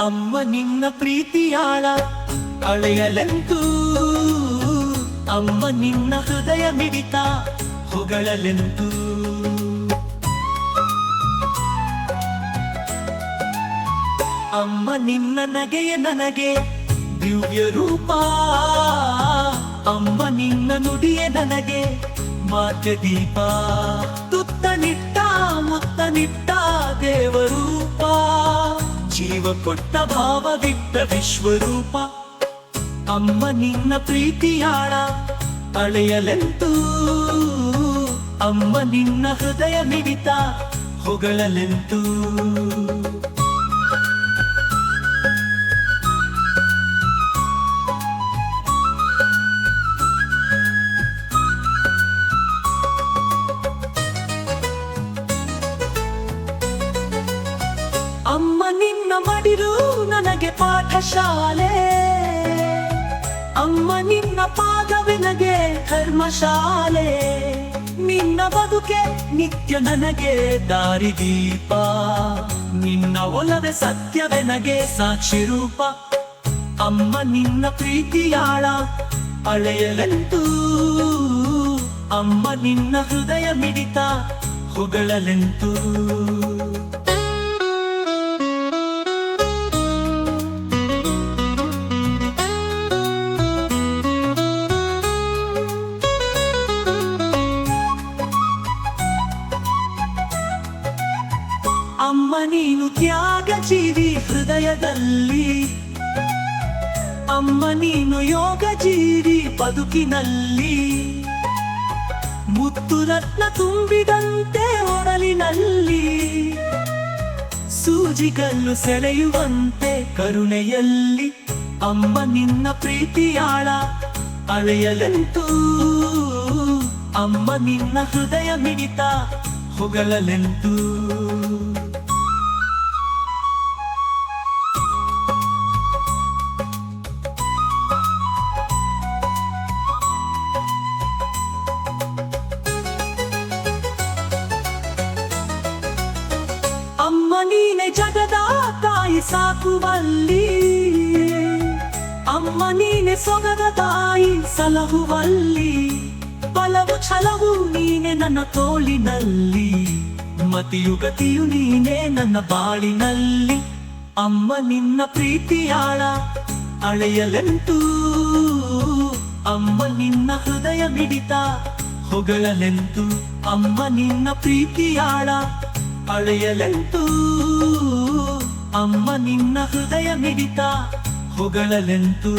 ಅಮ್ಮ ನಿನ್ನ ಪ್ರೀತಿಯಾಳ ಅಳೆಯಲೆಂತೂ, ಅಮ್ಮ ನಿನ್ನ ಹೃದಯ ಮಿಡಿತ ಹೊಗಳಲೆಂತೂ. ಅಮ್ಮ ನಿನ್ನ ನಗೆಯ ನನಗೆ ದಿವ್ಯ ರೂಪ, ಅಮ್ಮ ನಿನ್ನ ನುಡಿಯ ನನಗೆ ಮಾರ್ಗ ದೀಪ. ತುತ್ತ ನಿಟ್ಟ ಮುತ್ತ ನಿಟ್ಟ ದೇವರೂಪ, ಜೀವ ಕೊಟ್ಟ ಭಾವವಿಟ್ಟ ವಿಶ್ವರೂಪ. ಅಮ್ಮ ನಿನ್ನ ಪ್ರೀತಿಯಾಳ ಅಳೆಯಲೆಂತೂ, ಅಮ್ಮ ನಿನ್ನ ಹೃದಯ ಮಿಡಿತ ಹೊಗಳಲೆಂತೂ. ಅಮ್ಮ ನಿನ್ನ ಮಡಿಲು ನನಗೆ ಪಾಠಶಾಲೆ, ಅಮ್ಮ ನಿನ್ನ ಪಾದವೆನಗೆ ಧರ್ಮಶಾಲೆ. ನಿನ್ನ ಬದುಕೆ ನಿತ್ಯ ನನಗೆ ದಾರಿದೀಪ, ನಿನ್ನ ಒಲವೆ ಸತ್ಯವೆನಗೆ ಸಾಕ್ಷಿ ರೂಪ. ಅಮ್ಮ ನಿನ್ನ ಪ್ರೀತಿಯಾಳ ಅಳೆಯಲೆಂತೂ, ಅಮ್ಮ ನಿನ್ನ ಹೃದಯ ಮಿಡಿತ ಹೊಗಳಲೆಂತೂ. ಅಮ್ಮ ನೀನು ತ್ಯಾಗ ಜೀವಿ ಹೃದಯದಲ್ಲಿ, ಅಮ್ಮ ನೀನು ಯೋಗ ಜೀವಿ ಬದುಕಿನಲ್ಲಿ. ಮುತ್ತು ರತ್ನ ತುಂಬಿದಂತೆ ಒಡಲಿನಲ್ಲಿ, ಸೂಜಿಗಲ್ಲು ಸೆಳೆಯುವಂತೆ ಕರುಣೆಯಲ್ಲಿ. ಅಮ್ಮ ನಿನ್ನ ಪ್ರೀತಿಯಾಳ ಅಳೆಯಲೆಂತೂ, ಅಮ್ಮ ನಿನ್ನ ಹೃದಯ ಮಿಡಿತ ಹೊಗಳಲೆಂತೂ. ಅಮ್ಮ ನೀನೆ ಜಗದ ತಾಯಿ ಸಾಕುವಲ್ಲಿ, ಅಮ್ಮ ನೀನೆ ಸೊಗದ ತಾಯಿ ಸಲಹುವಲ್ಲಿ. ಬಲವು ಛಲವು ನೀನೆ ನನ್ನ ತೋಳಿನಲ್ಲಿ, ಮತಿಯು ಗತಿಯು ನೀನೆ ನನ್ನ ಬಾಳಿನಲ್ಲಿ. ಅಮ್ಮ ನಿನ್ನ ಪ್ರೀತಿಯಾಳ ಅಳೆಯಲೆಂತೂ, ಅಮ್ಮ ನಿನ್ನ ಹೃದಯ ಮಿಡಿತ ಹೊಗಳಲೆಂತೂ. ಅಮ್ಮ ನಿನ್ನ ಪ್ರೀತಿಯಾಳ ಅಳೆಯಲೆಂತೂ, ಅಮ್ಮ ನಿನ್ನ ಹೃದಯ ಮಿಡಿತ ಹೊಗಳಲೆಂತೂ.